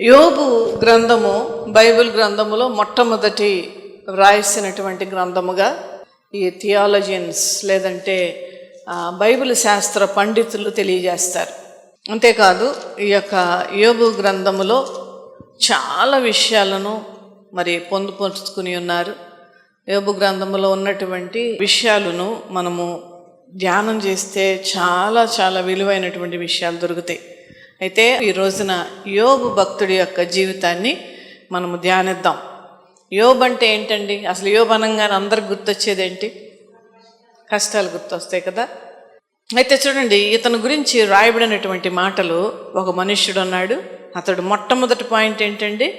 యోబు గ్రంథము బైబిల్ గ్రంథములో మొట్టమొదటి వ్రాసినటువంటి గ్రంథముగా ఈ థియాలజియన్స్ లేదంటే బైబిల్ శాస్త్ర పండితులు తెలియజేస్తారు. అంతేకాదు ఈ యొక్క యోబు గ్రంథములో చాలా విషయాలను పొందుపరుచుకుని ఉన్నారు. యోబు గ్రంథములో ఉన్నటువంటి విషయాలను మనము ధ్యానం చేస్తే చాలా చాలా విలువైనటువంటి విషయాలు దొరుకుతాయి. అయితే ఈ రోజున యోబు భక్తుడి యొక్క జీవితాన్ని మనము ధ్యానిద్దాం. యోబు అంటే ఏంటండి? అసలు యోబు అనగానే అందరికి గుర్తొచ్చేది ఏంటి? కష్టాలు గుర్తొస్తాయి కదా. అయితే చూడండి, ఇతని గురించి రాయబడినటువంటి మాటలు, ఒక మనుష్యుడు ఉన్నాడు, అతడు మొట్టమొదటి పాయింట్ ఏంటండి?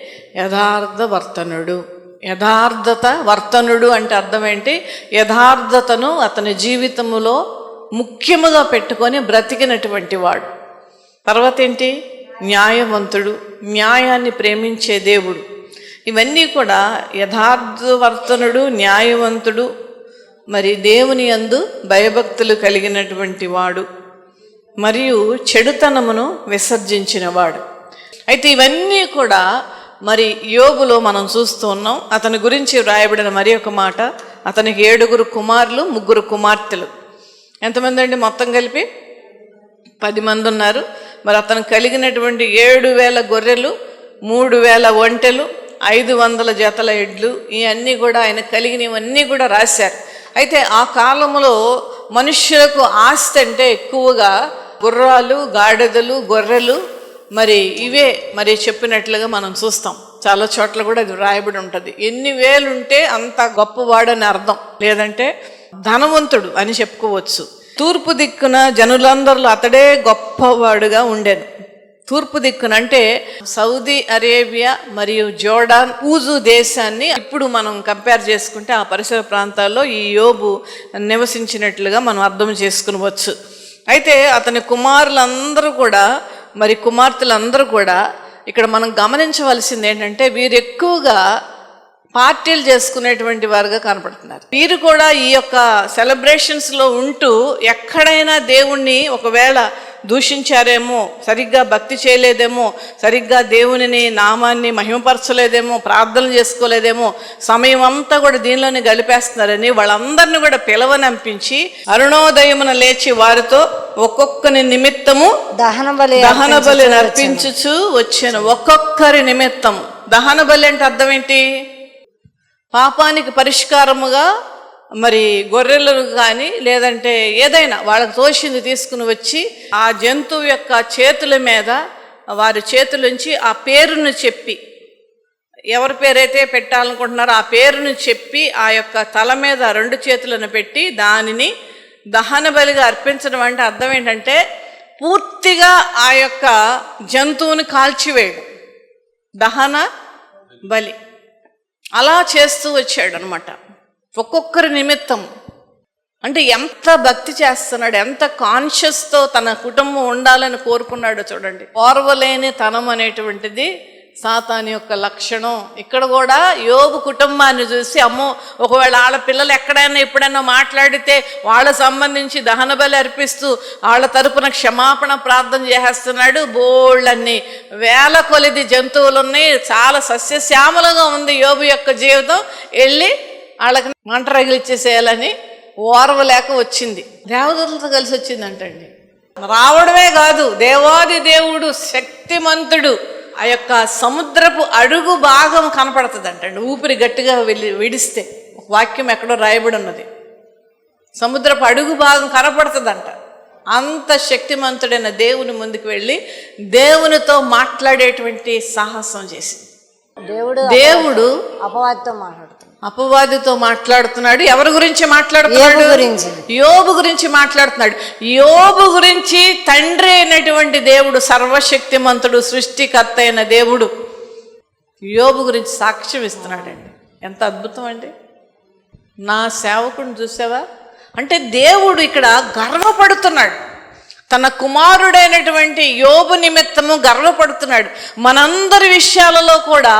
యథార్థ వర్తనుడు. యథార్థత వర్తనుడు అంటే అర్థం ఏంటి? యథార్థతను అతని జీవితంలో ముఖ్యముగా పెట్టుకొని బ్రతికినటువంటి వాడు. తర్వాత ఏంటి? న్యాయవంతుడు, న్యాయాన్ని ప్రేమించే దేవుడు. ఇవన్నీ కూడా యథార్థవర్తనుడు, న్యాయవంతుడు, దేవుని యందు భయభక్తులు కలిగినటువంటి వాడు, మరియు చెడుతనమును విసర్జించినవాడు. అయితే ఇవన్నీ కూడా యోబులో మనం చూస్తూ ఉన్నాం. అతని గురించి వ్రాయబడిన మరి ఒక మాట, అతనికి 7 కుమారులు 3 కుమార్తెలు. ఎంతమంది అండి? మొత్తం కలిపి 10 మంది ఉన్నారు. అతను కలిగినటువంటి 7,000 గొర్రెలు, 3,000 ఒంటెలు, 500 జతల ఎడ్లు, ఇవన్నీ కూడా ఆయన కలిగినవన్నీ కూడా రాశారు. అయితే ఆ కాలంలో మనుష్యులకు ఆస్తి అంటే ఎక్కువగా గుర్రాలు, గాడిదలు, గొర్రెలు, ఇవే చెప్పినట్లుగా మనం చూస్తాం. చాలా చోట్ల కూడా అది రాయబడి ఉంటుంది. ఎన్ని వేలుంటే అంత గొప్పవాడని అర్థం, లేదంటే ధనవంతుడు అని చెప్పుకోవచ్చు. తూర్పు దిక్కున జనులందరిలో అతడే గొప్పవాడుగా ఉండేను. తూర్పు దిక్కున అంటే సౌదీ అరేబియా మరియు జోర్డాన్, ఊజు దేశాన్ని ఇప్పుడు మనం కంపేర్ చేసుకుంటే ఆ పరిసర ప్రాంతాల్లో ఈ యోబు నివసించినట్లుగా మనం అర్థం చేసుకునవచ్చు. అయితే అతని కుమారులందరూ కూడా కుమార్తెలందరూ కూడా ఇక్కడ మనం గమనించవలసింది ఏంటంటే, వీరు ఎక్కువగా పార్టీలు చేసుకునేటువంటి వారుగా కనపడుతున్నారు. వీరు కూడా ఈ యొక్క సెలబ్రేషన్స్లో ఉంటూ ఎక్కడైనా దేవుణ్ణి ఒకవేళ దూషించారేమో, సరిగ్గా భక్తి చేయలేదేమో, సరిగ్గా దేవుని నామాన్ని మహిమపరచలేదేమో, ప్రార్థనలు చేసుకోలేదేమో, సమయం అంతా కూడా దీనిలోనే గడిపేస్తున్నారని వాళ్ళందరినీ కూడా పిలవనంపించి అరుణోదయమున లేచి వారితో ఒక్కొక్కరి నిమిత్తము దహన బలి అర్పించుచు వచ్చాను. ఒక్కొక్కరి నిమిత్తం. దహన బలి అంటే అర్థం ఏంటి? పాపానికి పరిష్కారముగా గొర్రెలను కానీ లేదంటే ఏదైనా వాళ్ళకు తోచింది తీసుకుని వచ్చి ఆ జంతువు యొక్క చేతుల మీద, వారి చేతులుంచి ఆ పేరును చెప్పి, ఎవరి పేరైతే పెట్టాలనుకుంటున్నారో ఆ పేరును చెప్పి ఆ యొక్క తల మీద 2 చేతులను పెట్టి దానిని దహన బలిగా అర్పించడం. అంటే అర్థం ఏంటంటే పూర్తిగా ఆ యొక్క జంతువుని కాల్చివేయడం, దహన బలి. అలా చేస్తూ వచ్చాడు అనమాట, ఒక్కొక్కరి నిమిత్తం. అంటే ఎంత భక్తి చేస్తున్నాడు, ఎంత కాన్షియస్తో తన కుటుంబం ఉండాలని కోరుకున్నాడో చూడండి. ఓర్వలేని తనం అనేటువంటిది సాతాను యొక్క లక్షణం. ఇక్కడ కూడా యోబు కుటుంబాన్ని చూసి, అమ్మో ఒకవేళ వాళ్ళ పిల్లలు ఎక్కడైనా ఎప్పుడైనా మాట్లాడితే వాళ్ళ సంబంధించి దహన బలి అర్పిస్తూ వాళ్ళ తరపున క్షమాపణ ప్రార్థన చేసేస్తున్నాడు. బోళ్ళన్ని వేల కొలిది జంతువులు ఉన్నాయి, చాలా సస్యశ్యామలంగా ఉంది యోబు యొక్క జీవితం. వెళ్ళి వాళ్ళకి మంట రగిలిచ్చేసేయాలని ఓర్వలేక వచ్చింది. దేవదూతలతో కలిసి వచ్చిందంటండి. రావడమే కాదు, దేవాది దేవుడు శక్తిమంతుడు ఆ యొక్క సముద్రపు అడుగు భాగం కనపడుతుంది అంటండి. ఊపిరి గట్టిగా విడిస్తే ఒక వాక్యం ఎక్కడో రాయబడి ఉన్నది, సముద్రపు అడుగు భాగం కనపడుతుందంట. అంత శక్తిమంతుడైన దేవుని ముందుకు వెళ్ళి దేవునితో మాట్లాడేటువంటి సాహసం చేసింది. దేవుడు అపవాదితో మాట్లాడుతున్నాడు. ఎవరి గురించి మాట్లాడుతున్నాడు? యోబు గురించి మాట్లాడుతున్నాడు. యోబు గురించి తండ్రి అయినటువంటి దేవుడు, సర్వశక్తిమంతుడు, సృష్టికర్త అయిన దేవుడు యోబు గురించి సాక్ష్యం ఇస్తున్నాడండి. ఎంత అద్భుతం అండి! నా సేవకుడిని చూసావా అంటే దేవుడు ఇక్కడ గర్వపడుతున్నాడు. తన కుమారుడైనటువంటి యోబు నిమిత్తము గర్వపడుతున్నాడు. మనందరి విషయాలలో కూడా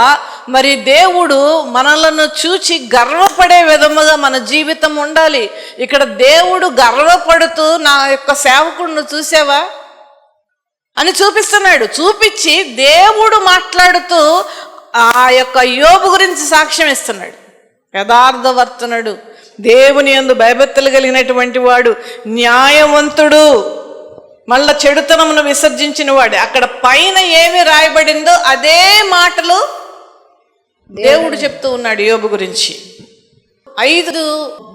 దేవుడు మనలను చూచి గర్వపడే విధముగా మన జీవితం ఉండాలి. ఇక్కడ దేవుడు గర్వపడుతూ, నా యొక్క సేవకుడిని చూసావా అని చూపిస్తున్నాడు. చూపించి దేవుడు మాట్లాడుతూ ఆ యొక్క యోబు గురించి సాక్ష్యం ఇస్తున్నాడు. యథార్థవర్తనుడు, దేవుని యందు భయభక్తులు కలిగినటువంటి వాడు, న్యాయవంతుడు, మళ్ళా చెడుతనమును విసర్జించిన వాడు. అక్కడ పైన ఏమి రాయబడిందో అదే మాటలు దేవుడు చెప్తూ ఉన్నాడు యోబు గురించి. 5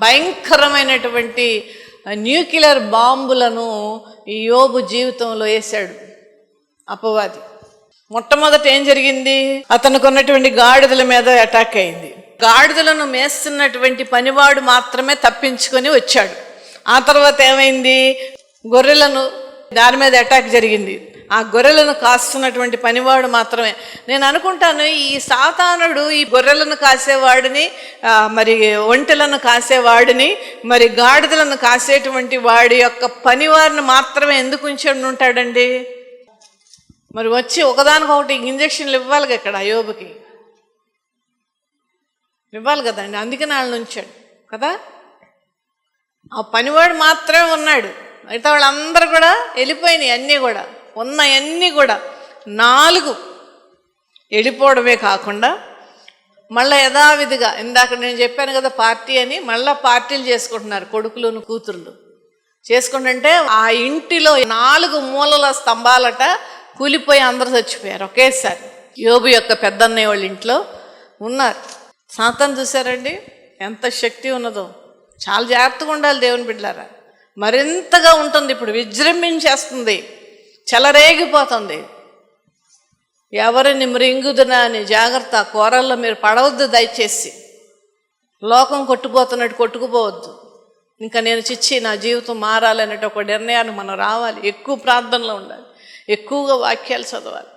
భయంకరమైనటువంటి న్యూక్లియర్ బాంబులను ఈ యోబు జీవితంలో వేశాడు అపవాది. మొట్టమొదట ఏం జరిగింది? అతనికి ఉన్నటువంటి గాడిదల మీద అటాక్ అయింది. గాడిదలను మేస్తున్నటువంటి పనివాడు మాత్రమే తప్పించుకొని వచ్చాడు. ఆ తర్వాత ఏమైంది? గొర్రెలను, దాని మీద అటాక్ జరిగింది. ఆ గొర్రెలను కాస్తున్నటువంటి పనివాడు మాత్రమే. నేను అనుకుంటాను ఈ సాతానుడు ఈ గొర్రెలను కాసేవాడిని, మరి ఒంటెలను కాసేవాడిని, మరి గాడిదలను కాసేటువంటి వాడి యొక్క పనివారిని మాత్రమే ఎందుకు ఉంచి ఉంటాడండి? మరి వచ్చి ఒకదానికొకటి ఇంజక్షన్లు ఇవ్వాలి ఇక్కడ యోబుకి, ఇవ్వాలి కదండి. అందుకని వాళ్ళని ఉంచాడు కదా. ఆ పనివాడు మాత్రమే ఉన్నాడు, అయితే వాళ్ళందరూ కూడా వెళ్ళిపోయినాయి. అన్నీ కూడా ఉన్నాయన్నీ కూడా 4 వెళ్ళిపోవడమే కాకుండా మళ్ళీ యథావిధిగా, ఇందాక నేను చెప్పాను కదా పార్టీ అని, మళ్ళీ పార్టీలు చేసుకుంటున్నారు కొడుకులను కూతుర్లు. చేసుకుంటుంటే ఆ ఇంటిలో 4 మూలల స్తంభాలట కూలిపోయి అందరూ చచ్చిపోయారు ఒకేసారి. యోబు యొక్క పెద్దన్నయ్య వాళ్ళ ఇంట్లో ఉన్నారు. సాతాను చూసారండి ఎంత శక్తి ఉన్నదో. చాలా జాగ్రత్తగా ఉండాలి దేవుని బిడ్డలారా. మరింతగా ఉంటుంది, ఇప్పుడు విజృంభించేస్తుంది, చెలరేగిపోతుంది. ఎవరిని మృంగుదునా అని జాగ్రత్త. కూరల్లో మీరు పడవద్దు దయచేసి. లోకం కొట్టుకుపోతున్నట్టు కొట్టుకుపోవద్దు. ఇంకా నేను చిచ్చి నా జీవితం మారాలనేట ఒక నిర్ణయాన్ని మనం రావాలి. ఎక్కువ ప్రార్థనలో ఉండాలి, ఎక్కువగా వాక్యాలు చదవాలి.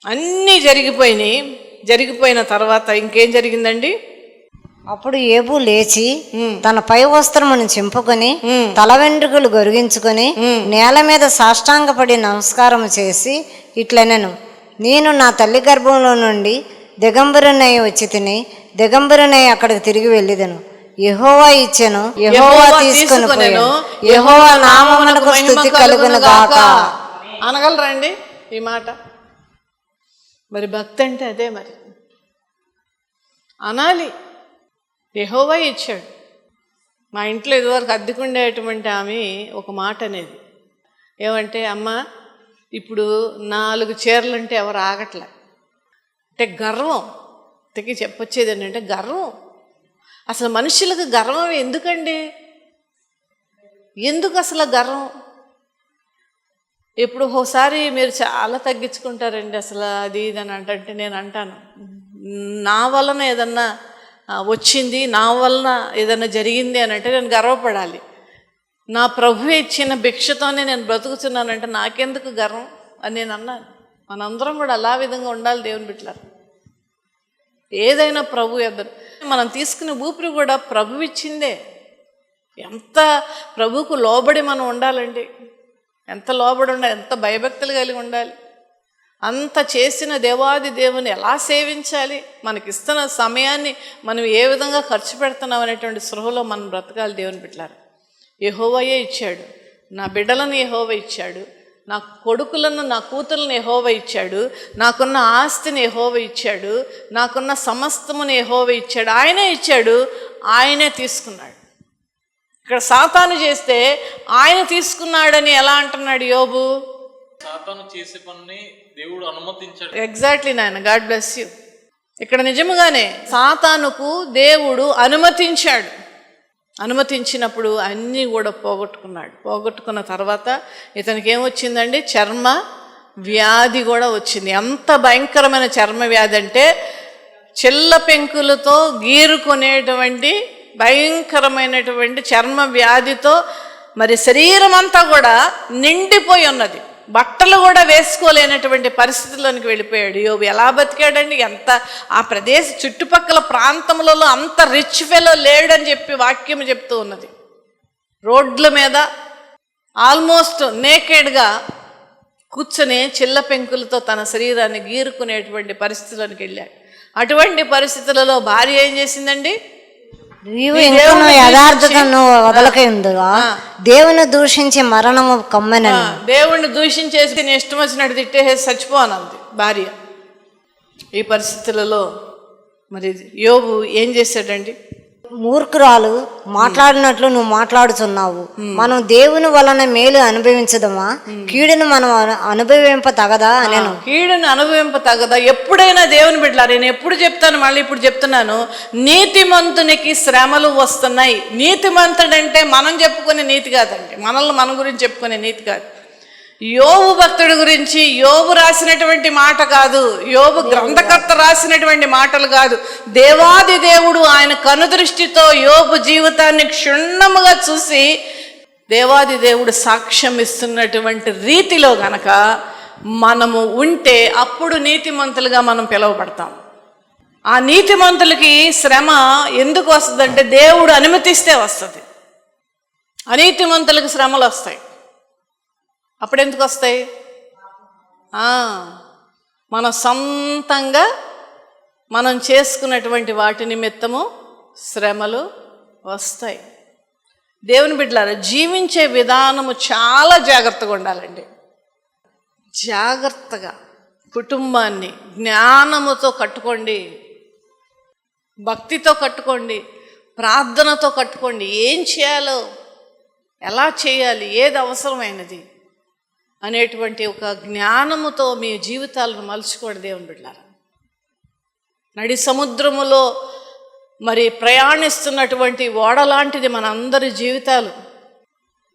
అన్నీ జరిగిపోయినాయి. జరిగిపోయిన తర్వాత ఇంకేం జరిగిందండి? అప్పుడు యోబు లేచి తన పై వస్త్రమును చింపుకొని తల వెంట్రుకలు గొరిగించుకొని నేల మీద సాష్టాంగపడి నమస్కారం చేసి ఇట్లనెను, నేను నా తల్లి గర్భంలో నుండి దిగంబరునై వచ్చి తిని దిగంబరునై అక్కడికి తిరిగి వెళ్ళిదను. యెహోవా ఇచ్చెను, యెహోవా తీసుకొని పోయెను, యెహోవా నామమునకు స్తుతి కలుగును గాక. అనగలరండి ఈ మాట? మరి భక్తి అంటే అదే, మరి అనాలి. యెహోవా ఇచ్చాడు. మా ఇంట్లో ఇదివరకు అద్దెకుండేటువంటి ఆమె ఒక మాట అనేది, ఏమంటే అమ్మ ఇప్పుడు 4 చీరలంటే ఎవరు ఆగట్లే అంటే గర్వం. ఇంతకీ చెప్పొచ్చేది ఏంటంటే గర్వం. అసలు మనుషులకు గర్వం ఎందుకండి? ఎందుకు అసలు గర్వం? ఇప్పుడు ఒకసారి మీరు చాలా తగ్గించుకుంటారండి అసలు అది ఇది అని అంటే నేను అంటాను, నా వలన ఏదన్నా వచ్చింది, నా వలన ఏదన్నా జరిగింది అని అంటే నేను గర్వపడాలి. నా ప్రభు ఇచ్చిన భిక్షతోనే నేను బ్రతుకుతున్నానంటే నాకెందుకు గర్వం అని నేను అన్నాను. మనందరం కూడా అలా విధంగా ఉండాలి దేవుని బిడ్డలారా. ఏదైనా ప్రభు ఎద్దరు. మనం తీసుకునే ఊపిరి కూడా ప్రభు ఇచ్చిందే. ఎంత ప్రభువుకు లోబడి మనం ఉండాలండి, ఎంత లోబడి ఉండాలి, ఎంత భయభక్తులు కలిగి ఉండాలి. అంత చేసిన దేవాది దేవుని ఎలా సేవించాలి, మనకిస్తున్న సమయాన్ని మనం ఏ విధంగా ఖర్చు పెడుతున్నాం అనేటువంటి స్పృహలో మనం బ్రతకాలి దేవుని బిడ్డలారా. యెహోవాయే ఇచ్చాడు, నా బిడ్డలను యెహోవా ఇచ్చాడు, నా కొడుకులను నా కూతుర్లను యెహోవా ఇచ్చాడు, నాకున్న ఆస్తిని యెహోవా ఇచ్చాడు, నాకున్న సమస్తమును యెహోవా ఇచ్చాడు. ఆయనే ఇచ్చాడు, ఆయనే తీసుకున్నాడు. ఇక్కడ సాతాను చేస్తే ఆయన తీసుకున్నాడని ఎలా అంటున్నాడు యోబు? సాతాను చేసే పని దేవుడు అనుమతించాడు. ఎగ్జాక్ట్లీ నాయన, గాడ్ బ్లెస్ యూ. ఇక్కడ నిజముగానే సాతానుకు దేవుడు అనుమతించాడు. అనుమతించినప్పుడు అన్నీ కూడా పోగొట్టుకున్నాడు. పోగొట్టుకున్న తర్వాత ఇతనికి ఏమొచ్చిందండి? చర్మ వ్యాధి కూడా వచ్చింది. ఎంత భయంకరమైన చర్మ వ్యాధి అంటే చిల్ల పెంకులతో గీరుకునేటువంటి భయంకరమైనటువంటి చర్మ వ్యాధితో మరి శరీరం అంతా కూడా నిండిపోయి ఉన్నది. బట్టలు కూడా వేసుకోలేనటువంటి పరిస్థితుల్లోనికి వెళ్ళిపోయాడు యోబు. ఎలా బతికాడండి? ఎంత ఆ ప్రదేశ చుట్టుపక్కల ప్రాంతములలో అంత రిచ్ ఫెలో లేడని చెప్పి వాక్యం చెప్తూ ఉన్నది. రోడ్ల మీద ఆల్మోస్ట్ నేకెడ్గా కూర్చొని చిల్ల పెంకులతో తన శరీరాన్ని గీరుకునేటువంటి పరిస్థితుల్లోనికి వెళ్ళాడు. అటువంటి పరిస్థితులలో భార్య ఏం చేసిందండి? నీవు ఇంకను యథార్థతను వదలకై ఉందిగా దేవుని దూషించి మరణము కమ్మెనని. దేవుణ్ణి దూషించేసి నేను ఇష్టం వచ్చినట్టు తిట్టేసి చచ్చిపోనంది భార్య. ఈ పరిస్థితులలో మరి యోబు ఏం చేశాడండి? మూర్ఖురాలు మాట్లాడినట్లు నువ్వు మాట్లాడుతున్నావు, మనం దేవుని వలన మేలు అనుభవించదమా, కీడును మనం అనుభవింప తగదా అని. కీడును అనుభవింప తగదా? ఎప్పుడైనా దేవుని బిడ్డలారా, నేను ఎప్పుడు చెప్తాను, మళ్ళీ ఇప్పుడు చెప్తున్నాను, నీతిమంతునికి శ్రమలు వస్తున్నాయి. నీతిమంతుడంటే మనం చెప్పుకునే నీతి కాదండి, మనల్ని మన గురించి చెప్పుకునే నీతి కాదు. యోబు భక్తుడి గురించి యోబు రాసినటువంటి మాట కాదు, యోబు గ్రంథకర్త రాసినటువంటి మాటలు కాదు. దేవాది దేవుడు ఆయన కనుదృష్టితో యోబు జీవితాన్ని క్షుణ్ణముగా చూసి దేవాది దేవుడు సాక్ష్యం ఇస్తున్నటువంటి రీతిలో గనక మనము ఉంటే అప్పుడు నీతిమంతులుగా మనం పిలువబడతాం. ఆ నీతిమంతులకి శ్రమ ఎందుకు వస్తుందంటే దేవుడు అనుమతిస్తే వస్తుంది. అనీతిమంతులకు శ్రమలు వస్తాయి. అప్పుడు ఎందుకు వస్తాయి? మన సొంతంగా మనం చేసుకున్నటువంటి వాటి నిమిత్తము శ్రమలు వస్తాయి. దేవుని బిడ్డలారా, జీవించే విధానము చాలా జాగ్రత్తగా ఉండాలండి. జాగ్రత్తగా కుటుంబాన్ని జ్ఞానముతో కట్టుకోండి, భక్తితో కట్టుకోండి, ప్రార్థనతో కట్టుకోండి. ఏం చేయాలో, ఎలా చేయాలి, ఏది అవసరమైనది అనేటువంటి ఒక జ్ఞానముతో మీ జీవితాలను మలుచుకోండి. దేవుని బిడ్డలారా, నడి సముద్రములో మరి ప్రయాణిస్తున్నటువంటి ఓడలాంటిది మన అందరి జీవితాలు.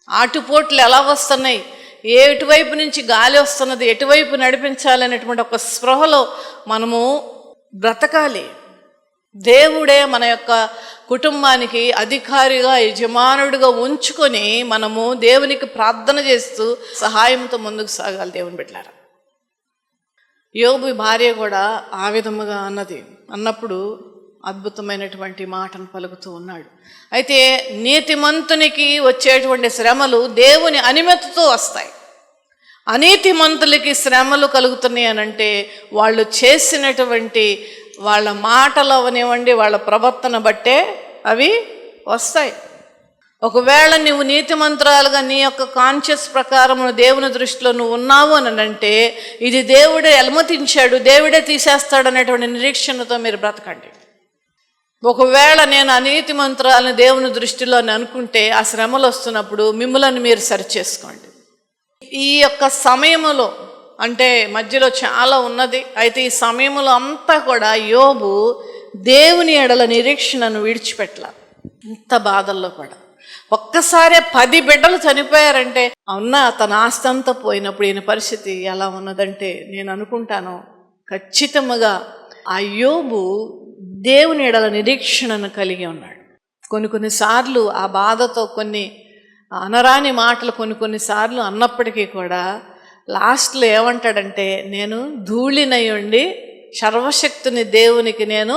ఆటుపోట్లు ఎలా వస్తున్నాయి, ఎటువైపు నుంచి గాలి వస్తున్నది, ఎటువైపు నడిపించాలనేటువంటి ఒక స్పృహలో మనము బ్రతకాలి. దేవుడే మన యొక్క కుటుంబానికి అధికారిగా, యజమానుడిగా ఉంచుకొని మనము దేవునికి ప్రార్థన చేస్తూ సహాయంతో ముందుకు సాగాలి. దేవుని బిడ్డలారా, యోబు భార్య కూడా ఆ విధముగా అన్నప్పుడు అద్భుతమైనటువంటి మాటను పలుకుతూ ఉన్నాడు. అయితే నీతిమంతునికి వచ్చేటువంటి శ్రమలు దేవుని అనుమతితో వస్తాయి. అనీతిమంతులకి శ్రమలు కలుగుతున్నాయి అనంటే వాళ్ళు చేసినటువంటి వాళ్ళ మాటలు అవనివ్వండి, వాళ్ళ ప్రవర్తన బట్టే అవి వస్తాయి. ఒకవేళ నువ్వు నీతిమంతురాలుగా నీ యొక్క కాన్షియస్ ప్రకారం దేవుని దృష్టిలో నువ్వు ఉన్నావు అని అంటే ఇది దేవుడే అనుమతించాడు, దేవుడే తీసేస్తాడు అనేటువంటి నిరీక్షణతో మీరు బ్రతకండి. ఒకవేళ నేను అనీతిమంతురాలని దేవుని దృష్టిలో అనుకుంటే ఆ శ్రమలు వస్తున్నప్పుడు మిమ్మల్ని మీరు సరిచేసుకోండి. ఈ యొక్క సమయంలో అంటే మధ్యలో చాలా ఉన్నది. అయితే ఈ సమయంలో అంతా కూడా యోబు దేవుని ఎడల నిరీక్షణను విడిచిపెట్టల. ఇంత బాధల్లో కూడా ఒక్కసారే 10 బిడ్డలు చనిపోయారంటే అవునా, తన ఆస్తి అంతా పోయినప్పుడు ఈయన పరిస్థితి ఎలా ఉన్నదంటే నేను అనుకుంటాను ఖచ్చితంగా ఆ యోబు దేవుని ఎడల నిరీక్షణను కలిగి ఉన్నాడు. కొన్నిసార్లు ఆ బాధతో కొన్ని అనరాని మాటలు కొన్నిసార్లు అన్నప్పటికీ కూడా లాస్ట్లో ఏమంటాడంటే నేను ధూళినై ఉండి సర్వశక్తుని దేవునికి నేను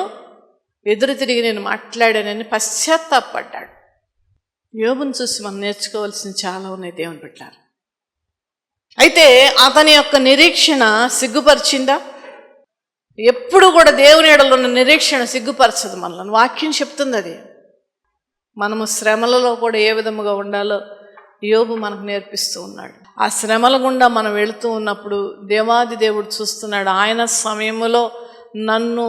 ఎదురు తిరిగి నేను మాట్లాడానని పశ్చాత్తాపడ్డాడు. యోబుని చూసి మనం నేర్చుకోవాల్సిన చాలా ఉన్నాయి దేవుని బిడ్డలారా. అయితే అతని యొక్క నిరీక్షణ సిగ్గుపరిచిందా? ఎప్పుడు కూడా దేవుని ఎడలో ఉన్న నిరీక్షణ సిగ్గుపరచదు మనల్ని. వాక్యం చెప్తుంది అది. మనము శ్రమలలో కూడా ఏ విధముగా ఉండాలో యోబు మనకు నేర్పిస్తూ ఉన్నాడు. ఆ శ్రమల గుండా మనం వెళుతూ ఉన్నప్పుడు దేవాది దేవుడు చూస్తున్నాడు. ఆయన సమయంలో నన్ను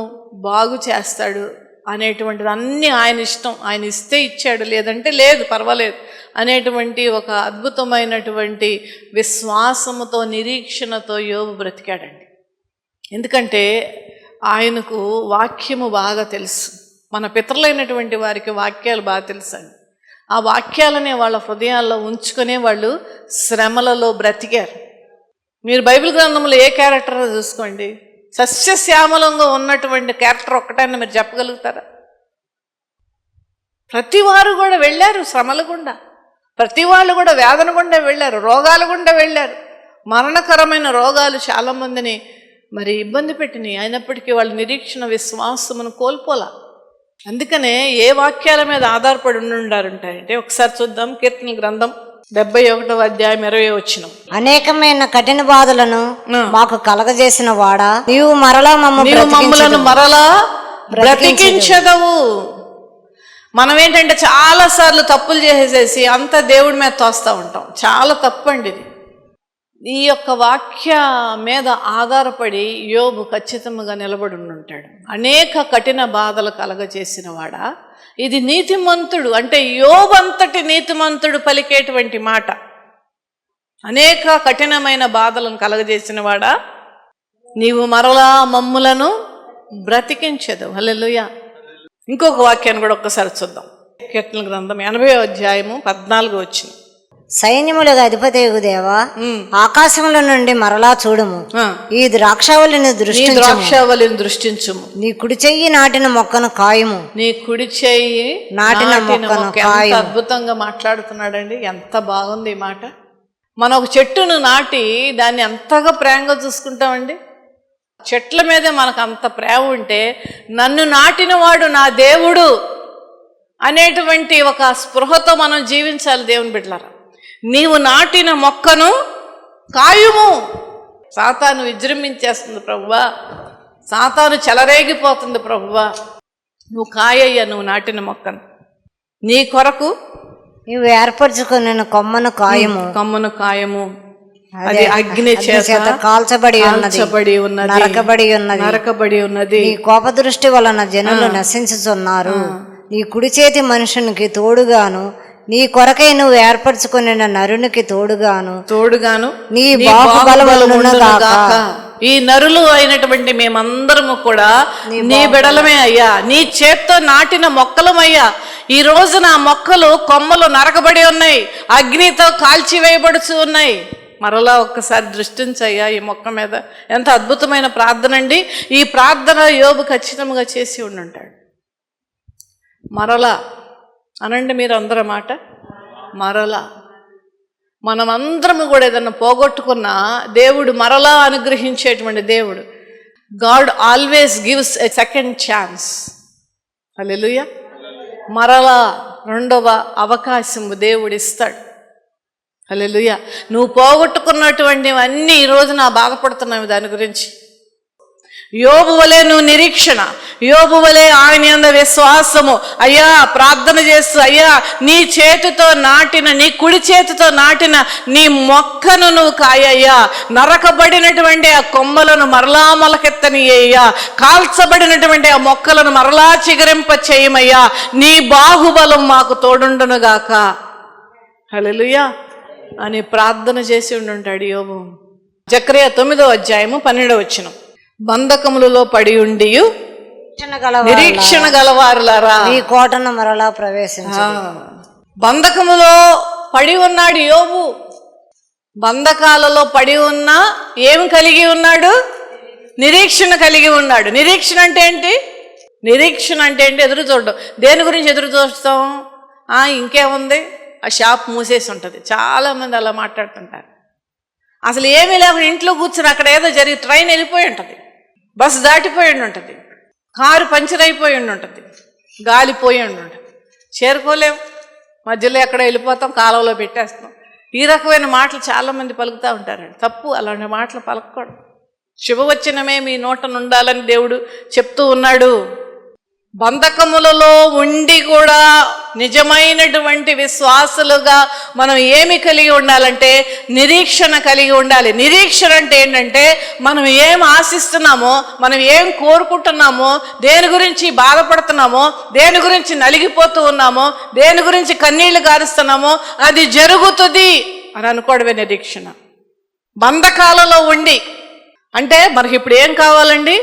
బాగు చేస్తాడు అనేటువంటిది అన్నీ ఆయన ఇష్టం. ఆయన ఇస్తే ఇచ్చాడు, లేదంటే లేదు, పర్వాలేదు అనేటువంటి ఒక అద్భుతమైనటువంటి విశ్వాసముతో నిరీక్షణతో యోబు బ్రతికాడండి. ఎందుకంటే ఆయనకు వాక్యము బాగా తెలుసు. మన పితరులైనటువంటి వారికి వాక్యాలు బాగా తెలుసండి. ఆ వాక్యాలనే వాళ్ళ హృదయాల్లో ఉంచుకునే వాళ్ళు శ్రమలలో బ్రతికారు. మీరు బైబిల్ గ్రంథంలో ఏ క్యారెక్టర్ చూసుకోండి, సస్యశ్యామలంగా ఉన్నటువంటి క్యారెక్టర్ ఒక్కటైనా మీరు చెప్పగలుగుతారా? ప్రతి వారు కూడా వెళ్ళారు శ్రమల గుండా, ప్రతి వాళ్ళు కూడా వేదన గుండా వెళ్ళారు, రోగాల గుండా వెళ్ళారు. మరణకరమైన రోగాలు చాలామందిని మరి ఇబ్బంది పెట్టినాయి. అయినప్పటికీ వాళ్ళ నిరీక్షణ విశ్వాసమును కోల్పోలా. అందుకనే ఏ వాక్యాల మీద ఆధారపడి ఉండారంటే ఒకసారి చూద్దాం. కీర్తన గ్రంథం 71వ అధ్యాయం 20వ వచనం. అనేకమైన కఠిన బాధలను మాకు కలగజేసిన వాడా, నీవు మమ్మలను మరలా బ్రతికించదవు. మనం ఏంటంటే చాలాసార్లు తప్పులు చేసేసి అంతా దేవుడి మీద తోస్తూ ఉంటాం. చాలా తప్పండి ఇది. ఈ యొక్క వాక్య మీద ఆధారపడి యోబు ఖచ్చితంగా నిలబడి ఉంటాడు. అనేక కఠిన బాధలు కలగజేసిన వాడా, ఇది నీతిమంతుడు అంటే యోబు అంతటి నీతిమంతుడు పలికేటువంటి మాట. అనేక కఠినమైన బాధలను కలగజేసిన వాడా, నీవు మరలా మమ్ములను బ్రతికించదు. హల్లెలూయా. ఇంకొక వాక్యాన్ని కూడా ఒక్కసారి చూద్దాం. కీర్తనల గ్రంథం 80వ అధ్యాయము 14వ వచనం. సైన్యములకు అధిపతియగు దేవా, ఆకాశముల నుండి మరలా చూడుము, ఈ ద్రాక్షావళిని దృష్టించుము. నీ కుడి చెయ్యి నాటిన మొక్కను కాయము. నీ కుడి చెయ్యి నాటిన మొక్కను కాయము. అద్భుతంగా మాట్లాడుతున్నాడండి. ఎంత బాగుంది ఈ మాట. మనం ఒక చెట్టును నాటి దాన్ని ఎంతగా ప్రేమగా చూసుకుంటామండి. చెట్ల మీదే మనకు అంత ప్రేమ ఉంటే, నన్ను నాటిన వాడు నా దేవుడు అనేటువంటి ఒక స్పృహతో మనం జీవించాలి. దేవుని బిడ్డలారా, నీవు నాటిన మొక్కను కాయుము. సాతాను విజృంభించేస్తుంది ప్రభువా, సాతాను చెలరేగిపోతుంది ప్రభువా, నువ్వు కాయ్యా, నువ్వు నాటిన మొక్కను. నీ కొరకు నీవు ఏర్పరచుకున్న కొమ్మను కాయము. కొమ్మను కాయము. అది అగ్ని చేత కాల్చబడి ఉన్నది, నరకబడి ఉన్నది. నీ కోపదృష్టి వలన జనులు నశించుచున్నారు. నీ కుడి చేతి మనుషునికి తోడుగాను, నీ కొరకై నువ్వు ఏర్పరచుకుని నరునికి తోడుగాను నీ బాహుబలమునుగాక. ఈ నరులు అయినటువంటి మేమందరము కూడా నీ బిడలమే అయ్యా, నీ చేత్తో నాటిన మొక్కలమయ్యా. ఈ రోజున ఆ మొక్కలు కొమ్మలు నరకబడి ఉన్నాయి, అగ్నితో కాల్చివేయబడుచు ఉన్నాయి. మరలా ఒక్కసారి దృష్టించయ్యా ఈ మొక్క మీద. ఎంత అద్భుతమైన ప్రార్థన అండి. ఈ ప్రార్థన యోబు ఖచ్చితంగా చేసి ఉండుంటాడు. మరలా అనండి మీరు అందరూ మాట. మరలా మనమందరము కూడా ఏదన్నా పోగొట్టుకున్నా దేవుడు మరలా అనుగ్రహించేటువంటి దేవుడు. God always gives a second chance. Hallelujah. మరలా రెండవ అవకాశము దేవుడు ఇస్తాడు. హల్లెలూయా. నువ్వు పోగొట్టుకున్నటువంటివన్నీ ఈరోజు నా బాధపడుతున్నావు దాని గురించి. యోబు వలె నువ్వు నిరీక్షణ, యోబు వలె ఆయన యందు విశ్వాసము. అయ్యా ప్రార్థన చేస్తూ, అయ్యా నీ చేతితో నాటిన, నీ కుడి చేతితో నాటిన నీ మొక్కను నువ్వు కాయ్యా. నరకబడినటువంటి ఆ కొమ్మలను మరలా మొలకెత్తనియ్యా. కాల్చబడినటువంటి ఆ మొక్కలను మరలా చిగురింప చేయమయ్యా. నీ బాహుబలం మాకు తోడుండునుగాక. హల్లెలూయా అని ప్రార్థన చేసి ఉండుంటాడు యోబు. జకర్యా 9వ అధ్యాయము 12వ వచనం. బంధకములలో పడి ఉండి నిరీక్షణ గలవారులారా, ఈ కోటను మరలా ప్రవేశించు. బంధకములో పడి ఉన్నాడు యోబు. బంధకాలలో పడి ఉన్నా ఏమి కలిగి ఉన్నాడు? నిరీక్షణ కలిగి ఉన్నాడు. నిరీక్షణ అంటే ఏంటి? నిరీక్షణ అంటే ఏంటి? ఎదురు చూడడం. దేని గురించి ఎదురు చూస్తాం? ఇంకేముంది, ఆ షాప్ మూసేసి ఉంటుంది. చాలామంది అలా మాట్లాడుతుంటారు. అసలు ఏమీ లేకుండా ఇంట్లో కూర్చుని అక్కడ ఏదో జరిగి ట్రైన్ వెళ్ళిపోయి ఉంటుంది, బస్సు దాటిపోయి ఉంటుంది, కారు పంచర్ అయిపోయి ఉంటుంది, గాలిపోయి ఉంటుంది, చేరుకోలేము, మధ్యలో ఎక్కడ వెళ్ళిపోతాం, కాలువలో పెట్టేస్తాం. ఈ రకమైన మాటలు చాలామంది పలుకుతూ ఉంటారండి. తప్పు, అలాంటి మాటలు పలకూడదు. శుభవచనమే మీ నోట నుండాలని దేవుడు చెప్తూ ఉన్నాడు. బంధకములలో ఉండి కూడా నిజమైనటువంటి విశ్వాసులుగా మనం ఏమి కలిగి ఉండాలంటే నిరీక్షణ కలిగి ఉండాలి. నిరీక్షణ అంటే ఏంటంటే మనం ఏం ఆశిస్తున్నామో, మనం ఏం కోరుకుంటున్నామో, దేని గురించి బాధపడుతున్నామో, దేని గురించి నలిగిపోతూ ఉన్నామో, దేని గురించి కన్నీళ్లు గారుస్తున్నామో అది జరుగుతుంది అని అనుకోవడమే నిరీక్షణ. బంధకాలలో ఉండి అంటే మనకి ఇప్పుడు ఏం కావాలండి?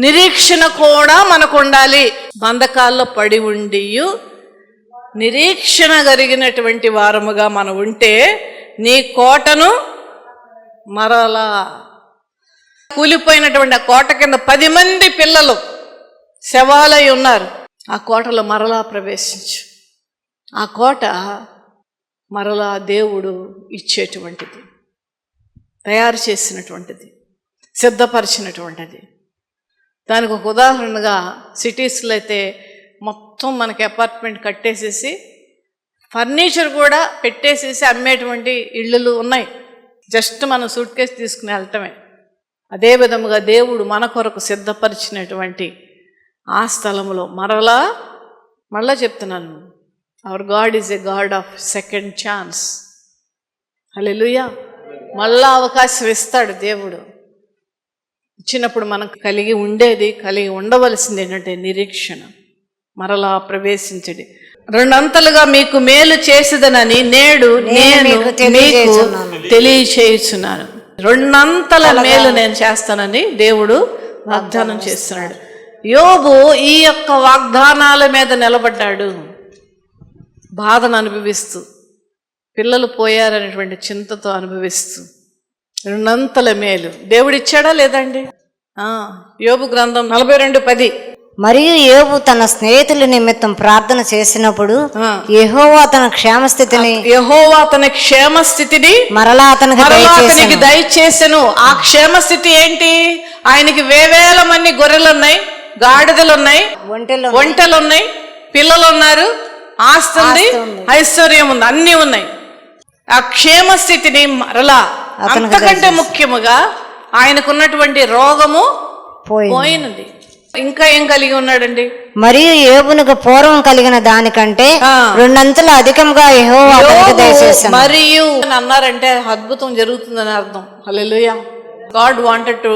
నిరీక్షణ కూడా మనకు ఉండాలి. బంధకాల్లో పడి ఉండి నిరీక్షణ కలిగినటువంటి వారముగా మనం ఉంటే నీ కోటను మరలా, కూలిపోయినటువంటి ఆ కోట కింద 10 మంది పిల్లలు శవాలై ఉన్నారు. ఆ కోటలో మరలా ప్రవేశించు. ఆ కోట మరలా దేవుడు ఇచ్చేటువంటిది, తయారు చేసినటువంటిది, సిద్ధపరిచినటువంటిది. దానికి ఒక ఉదాహరణగా సిటీస్లో అయితే మొత్తం మనకి అపార్ట్మెంట్ కట్టేసేసి ఫర్నిచర్ కూడా పెట్టేసేసి అమ్మేటువంటి ఇళ్ళు ఉన్నాయి. జస్ట్ మనం సూట్ కేసు తీసుకుని వెళ్ళటమే. అదే విధముగా దేవుడు మన కొరకు సిద్ధపరిచినటువంటి ఆ స్థలంలో మరలా మళ్ళా చెప్తున్నాను, our God is a God of second chance. Hallelujah. మళ్ళా అవకాశం ఇస్తాడు దేవుడు. ఇచ్చినప్పుడు మనకు కలిగి ఉండవలసింది ఏంటంటే నిరీక్షణ. మరలా ప్రవేశించడి. రెండంతలుగా మీకు మేలు చేసేదనని నేడు నేను మీకు తెలియచేయుచున్నాను. రెండంతల మేలు నేను చేస్తానని దేవుడు వాగ్దానం చేస్తున్నాడు. యోబు ఈ యొక్క వాగ్దానాల మీద నిలబడ్డాడు, బాధను అనుభవిస్తూ, పిల్లలు పోయారనేటువంటి చింతతో అనుభవిస్తూ. రెండంతల మేలు దేవుడిచ్చాడా లేదండి? యోబు గ్రంథం 42:10. మరియు యోబు తన స్నేహితుల నిమిత్తం ప్రార్థన చేసినప్పుడు యెహోవా తన క్షేమస్థితిని మరలా అతనికి దయచేసెను. ఆ క్షేమస్థితి ఏంటి? ఆయనకి వేవేల మంది గొర్రెలున్నాయి, గాడిదలున్నాయి, ఒంటెలున్నాయి, పిల్లలు ఉన్నారు, ఆస్తి ఉంది, ఐశ్వర్యం ఉంది, అన్నీ ఉన్నాయి. ఆ క్షేమస్థితిని మరలా, అంతకంటే ముఖ్యముగా ఆయనకున్నటువంటి రోగము పోయినది. ఇంకా ఏం కలిగి ఉన్నాడండి? మరియు యోబునకు పూర్వం కలిగిన దానికంటే రెండంతలు అధికంగా యెహోవా అతనికి దయచేశాడు. మరియు అన్నారంటే అద్భుతం జరుగుతుందని అర్థం. Hallelujah. God wanted to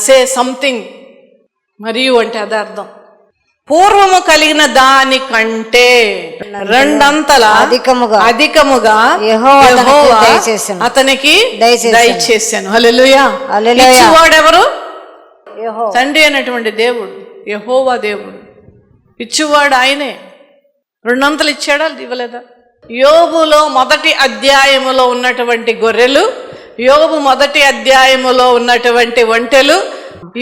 say something. మరియు అంటే అదే అర్థం. పూర్వము కలిగిన దానికంటే రెండంతల అధికముగా యెహోవా అతనికి దయచేశాను. హల్లెలూయా. ఇచ్చేవాడెవరు? తండ్రి అయినటువంటి దేవుడు, యెహోవా దేవుడు. ఇచ్చేవాడు ఆయనే. రెండంతలు ఇచ్చాడా ఇవ్వలేదా? యోబులో మొదటి అధ్యాయములో ఉన్నటువంటి గొర్రెలు, యోబు మొదటి అధ్యాయములో ఉన్నటువంటి ఒంటెలు,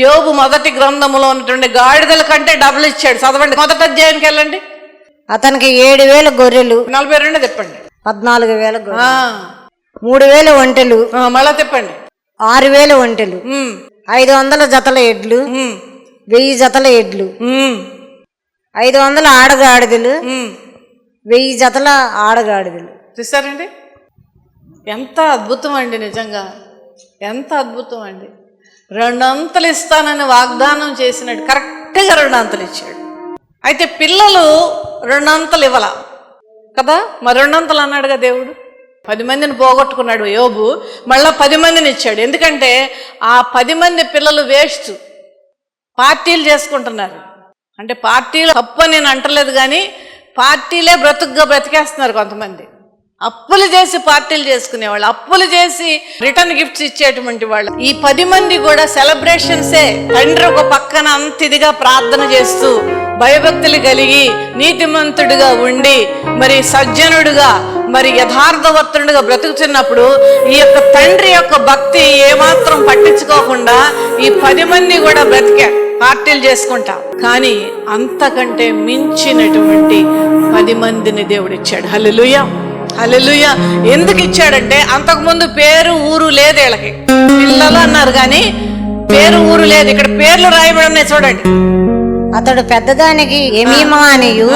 యోబు మొదటి గ్రంథములో ఉన్నటువంటి గాడిదల కంటే డబుల్ ఇచ్చాడు. చదవండి, మొదటి అధ్యాయానికి వెళ్ళండి. అతనికి 7,000 గొర్రెలు, 42 చెప్పండి, 14,000 గొర్రెలు, 3,000 ఒంటెలు, మళ్ళా చెప్పండి, 6,000 ఒంటెలు, 500 జతల ఎడ్లు, 1000 జతల ఎడ్లు, 500 ఆడగాడిదలు, 1000 జతల ఆడగాడిదలు. చూసారండి ఎంత అద్భుతం అండి, నిజంగా ఎంత అద్భుతం అండి. రెండంతలు ఇస్తానని వాగ్దానం చేసినట్టు కరెక్ట్గా రెండంతలు ఇచ్చాడు. అయితే పిల్లలు రెండంతలు ఇవ్వాల కదా, మరి రెండంతలు అన్నాడుగా దేవుడు. 10 మందిని పోగొట్టుకున్నాడు యోబు, మళ్ళా 10 మందిని ఇచ్చాడు. ఎందుకంటే ఆ 10 మంది పిల్లలు వేస్ట్, పార్టీలు చేసుకుంటున్నారు. అంటే పార్టీలు తప్పు అని నేను అంటలేదు, కానీ పార్టీలే బ్రతికేస్తున్నారు కొంతమంది. అప్పులు చేసి పార్టీలు చేసుకునేవాళ్ళు, అప్పులు చేసి రిటర్న్ గిఫ్ట్స్ ఇచ్చేటువంటి వాళ్ళు. ఈ 10 మంది కూడా సెలబ్రేషన్సే. తండ్రి ఒక పక్కన అంత ఇదిగా ప్రార్థన చేస్తూ, భయభక్తులు కలిగి, నీతిమంతుడిగా ఉండి, మరి సజ్జనుడుగా, మరి యథార్థవర్తుడుగా బ్రతుకుతున్నప్పుడు ఈ యొక్క తండ్రి యొక్క భక్తి ఏమాత్రం పట్టించుకోకుండా ఈ 10 మంది కూడా బ్రతికారు, పార్టీలు చేసుకుంటా. కానీ అంతకంటే మించినటువంటి 10 మందిని దేవుడిచ్చాడు. హల్లెలూయా, హల్లెలూయా. ఎందుకు ఇచ్చాడంటే అంతకుముందు పేరు ఊరు లేదు వీళ్ళకి. పిల్లలు అన్నారు కానీ పేరు ఊరు లేదు. ఇక్కడ పేర్లు రాయబడి ఉన్నాయి చూడండి. అతడు పెద్దదానికి ఎమీమా అనియు,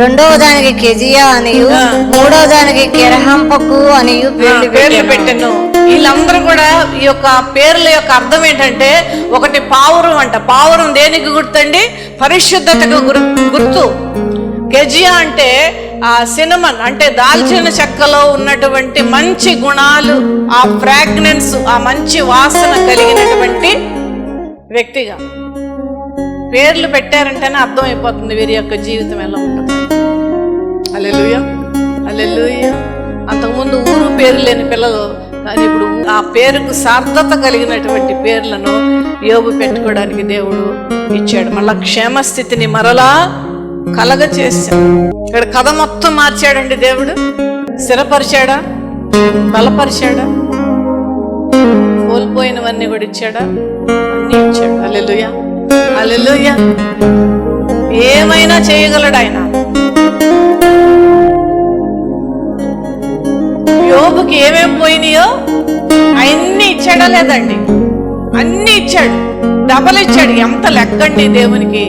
రెండవ దానికి కెజియా అనియు, మూడవ దానికి కెరహంపకు అనియు పేర్లు పెట్టాను. వీళ్ళందరూ కూడా ఈ యొక్క పేర్ల యొక్క అర్థం ఏంటంటే, ఒకటి పావురం అంట. పావురం దేనికి గుర్తండి? పరిశుద్ధతకు గుర్తు. కెజియా అంటే ఆ సినమన్ అంటే దాల్చిన చెక్కలో ఉన్నటువంటి మంచి గుణాలు, ఆ ఫ్రాగ్రెన్స్, ఆ మంచి వాసన కలిగినటువంటి వ్యక్తిగా పేర్లు పెట్టారంటేనే అర్థం అయిపోతుంది వీరి యొక్క జీవితం ఎలా ఉంటుంది. హల్లెలూయా, హల్లెలూయా. అంతకుముందు ఊరు పేరు లేని పిల్లలు, కానీ ఇప్పుడు ఆ పేరుకు సార్థత కలిగినటువంటి పేర్లను యోబు పెట్టుకోవడానికి దేవుడు ఇచ్చాడు. మళ్ళా క్షేమస్థితిని మరలా కలగ చేశాడు. ఇక్కడ కథ మొత్తం మార్చాడండి దేవుడు. స్థిరపరిచాడా, బలపరిచాడా, కోల్పోయినవన్నీ కూడా ఇచ్చాడా? అన్నీ ఇచ్చాడు. హల్లెలూయా, హల్లెలూయా. ఏమైనా చేయగలడు ఆయన. యోబుకి ఏమేం పోయినాయో అన్ని ఇచ్చాడా లేదండి? అన్ని ఇచ్చాడు, డబల్ ఇచ్చాడు. ఎంత లెక్కండి దేవునికి.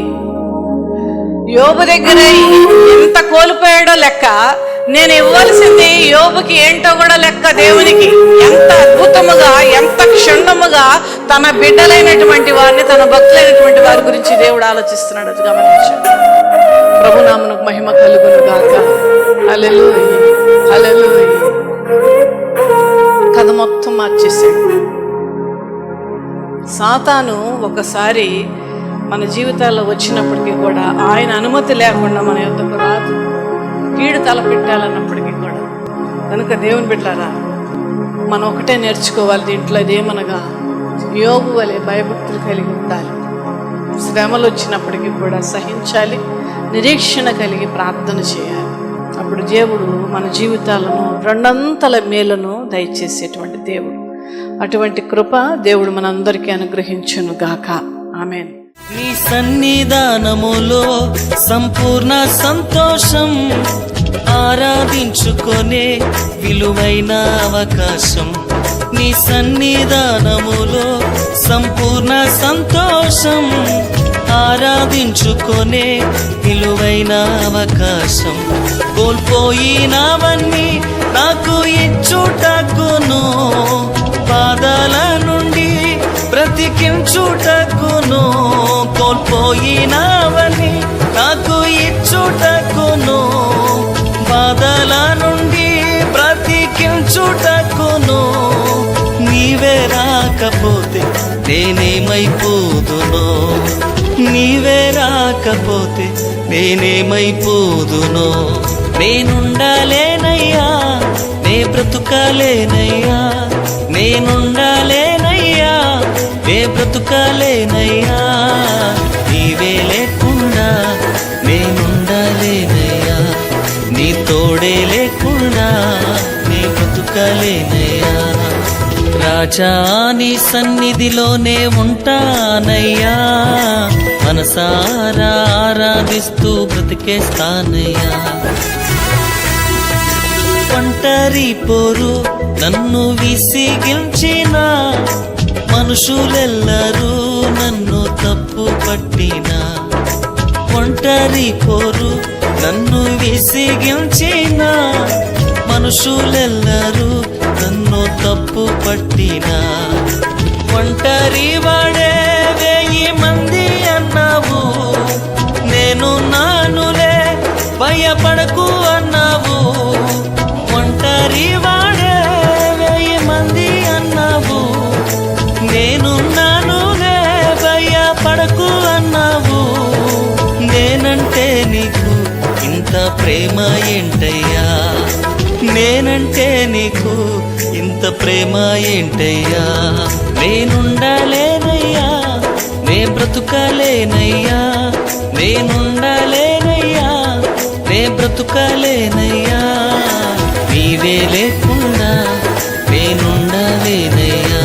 యోబు దగ్గర ఎంత కోల్పోయాడో లెక్క, నేను ఇవ్వాల్సింది యోబుకి ఏంటో కూడా లెక్క దేవునికి. ఎంత అద్భుతముగా, ఎంత క్షుణ్ణముగా తన బిడ్డలైనటువంటి వారిని, తన భక్తులైనటువంటి వారి గురించి దేవుడు ఆలోచిస్తున్నాడు. అది గమనించాడు. ప్రభునామమునకు మహిమ కలుగును గాక. హల్లెలూయా, హల్లెలూయా. కథ మొత్తం మార్చేశాడు. సాతాను ఒకసారి మన జీవితాల్లో వచ్చినప్పటికీ కూడా ఆయన అనుమతి లేకుండా మన యొద్దకు రాదు. కీడు తలపెట్టాలన్నప్పటికీ కూడా. కనుక దేవుని బిడ్డలారా, మనం ఒకటే నేర్చుకోవాలి దీంట్లో. ఇదేమనగా యోబు వలె భయభక్తులు కలిగి ఉండాలి. శ్రమలు వచ్చినప్పటికీ కూడా సహించాలి, నిరీక్షణ కలిగి ప్రార్థన చేయాలి. అప్పుడు దేవుడు మన జీవితాలను రెండంతల మేలును దయచేసేటువంటి దేవుడు. అటువంటి కృప దేవుడు మనందరికీ అనుగ్రహించును గాక. ఆమేన్. నీ సన్నిధానములో సంపూర్ణ సంతోషం, ఆరాధించుకొనే విలువైన అవకాశం. నీ సన్నిధానములో సంపూర్ణ సంతోషం, ఆరాధించుకొనే విలువైన అవకాశం. కోల్పోయినవన్నీ నాకు ఇచ్చుటకును, బాధల నుండి బ్రతికించుటకును. కోల్పోయినవన్నీ నాకు ఇచ్చుటకును, బాధల నుండి బ్రతికించుటకును. నీవే రాకపోతే నేనేమైపోదునో, నీవే రాకపోతే నేనేమైపోదునో. నేనుండాలేనయ్యా, నే బ్రతుకాలేనయ్యా, నేనుండాలేనయ్యా, నే బ్రతుకాలేనయ్యా. నీవే లేకుండా నేనుండాలేనయ్యా, నీ తోడే లేకుండా నే బ్రతుకాలేనయ్యా. రాజా నీ సన్నిధిలోనే ఉంటానయ్యా, మనసారా ఆరాధిస్తూ బ్రతికేస్తానయ్యా. ఒంటరి పోరు నన్ను విసిగించిన, మనుషులెల్లరూ నన్ను తప్పు పట్టిన. ఒంటరి పోరు నన్ను విసిగించిన, మనుషులెల్లరూ నన్ను తప్పు పట్టిన. ఒంటరి వాడే 1000 మంది అన్నావు, నేను నానులే భయపడకు అన్నావు. ఒంటరి వాడే 1000 మంది అన్నావు, నేను నానులే భయపడకు అన్నావు. నేనంటే నీకు ఇంత ప్రేమ ఏంటయ్యా, నేనంటే నీకు ఇంత ప్రేమ ఏంటయ్యా. నేనుండాలేనయ్యా, నే బ్రతుకాలేనయ్యా, నేనుండాలేనయ్యా, నే బ్రతుకాలేనయ్యా. నీవే లేకుండా నేనుండాలేనయ్యా,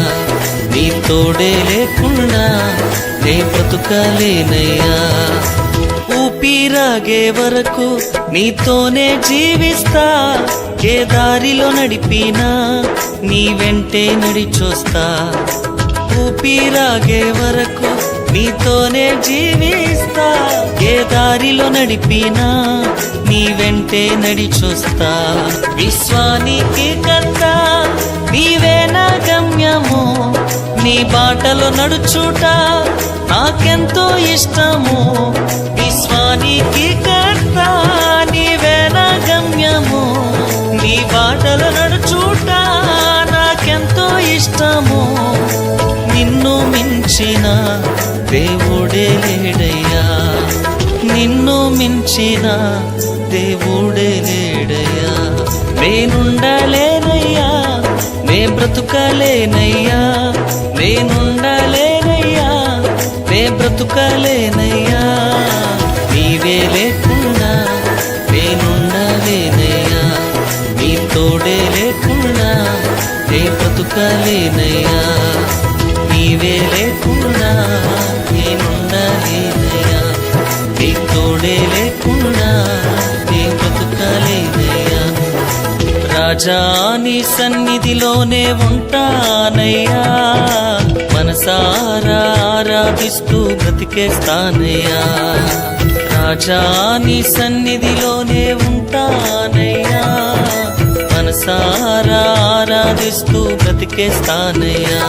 నీ తోడే లేకుండా నే బ్రతుకాలేనయ్యా. ఊపిరాగే వరకు నీతోనే జీవిస్తా, ఏ దారిలో నడిపినా నీ వెంటే నడిచొస్తా. ఊపిరాగే వరకు నీతోనే జీవిస్తా, ఏ దారిలో నడిపినా నీ వెంటే నడిచొస్తా. విశ్వానికి కర్త నీవే నా గమ్యము, నీ బాటలో నడుచుట నాకెంతో ఇష్టము. విశ్వానికి కర్త నీవే నా గమ్యము, నీ బాటలో నడుచుట నాకెంతో ఇష్టము. నిన్ను మించిన దేవుడే లేడయ్యా, నిన్ను మించిన దేవుడే లేడయ్యా. నేనుండాలేనయ్యా, నే బ్రతుకాలేనయ్యా, నేనుండాలేనయ్యా, నే బ్రతుకాలేనయ్యా. నీవే లేకుండా నేనుండాలేనయ్యా, నీ తోడే లేకుండా నే బ్రతుకాలేనయ్యా. నీవే లేకుండా నేనుండాలేనయ్యా, నీ తోడే లేకుండా నే బ్రతుకాలేనయ్యా. రాజా నీ సన్నిధిలోనే ఉంటానయ్యా, మనసారా ఆరాధిస్తూ బ్రతికేస్తానయ్యా. రాజా నీ సన్నిధిలోనే ఉంటానయ్యా, మనసారా ఆరాధిస్తూ బ్రతికేస్తానయ్యా.